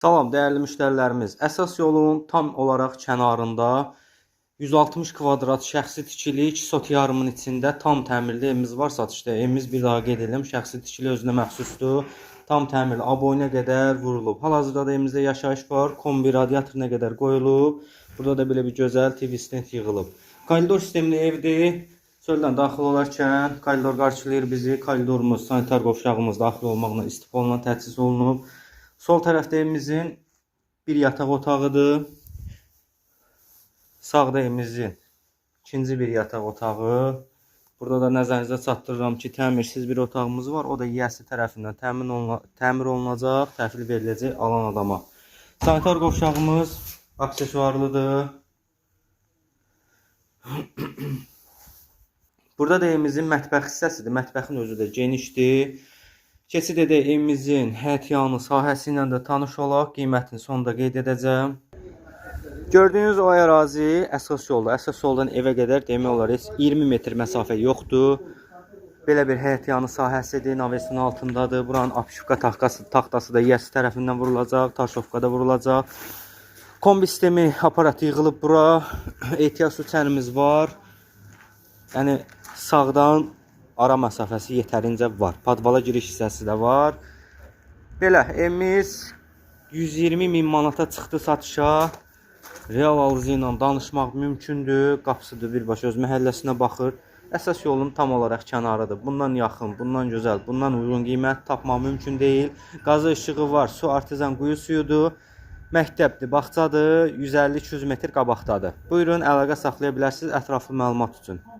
Salam dəyərli müştərilərimiz. Əsas yolun tam olaraq kənarında 160 kvadrat şəxsi tikilik sot yarımın içində tam təmirli evimiz var satışda. Evimiz bir daha qeyd edirəm, şəxsi tikili özünə məxsusdur. Tam təmirli aboyuna qədər vurulub. Hal-hazırda da evimizdə yaşayış var. Kombi radiator nə qədər qoyulub. Burada da belə bir gözəl TV stent yığılıb. Koridor sistemli evdir. Çöldən daxil olarkən koridor qarşılayır bizi. Koridorumuz, sanitar qovşağımız daxil olmaqla istifadla təchiz olunub. Sol tərəfdə evimizin bir yataq otağıdır. Sağda evimizin ikinci bir yataq otağı. Burada da nəzərinizə çatdırıram ki, təmirsiz bir otağımız var. O da yiyəsi tərəfindən təmir olunacaq, təhvil veriləcək alan adama. Sanitar qovşağımız aksesuarlıdır. Burada da evimizin mətbəx hissəsidir. Mətbəxin özü də genişdir. Keçid edək evimizin həyətyanı sahəsi ilə də tanış olaq. Qiymətini sonda qeyd edəcəm. Gördüyünüz o ərazi əsas yolda. Əsas yoldan evə qədər demək olar 20 metr məsafə yoxdur. Belə bir həyətyanı sahəsidir. Navesin altındadır. Buranın apişivka taxtası da yiyəsi tərəfindən vurulacaq. Taşovka da vurulacaq. Kombi sistemi aparatı yığılıb bura. Ehtiyat su çənimiz var. Yəni sağdan ara məsafəsi yetərincə var. Padvala giriş hissəsi də var. Belə, evimiz 120.000 manata çıxdı satışa. Real alıcı ilə danışmaq mümkündür. Qapısıdır, birbaşa öz məhəlləsinə baxır. Əsas yolun tam olaraq kənarıdır. Bundan yaxın, bundan gözəl, bundan uyğun qiymət tapmaq mümkün deyil. Qazı işığı var, su artizan quyu suyudur. Məktəbdir, bağçadır, 150-200 metr qabaqdadır. Buyurun, əlaqə saxlaya bilərsiniz ətraflı məlumat üçün.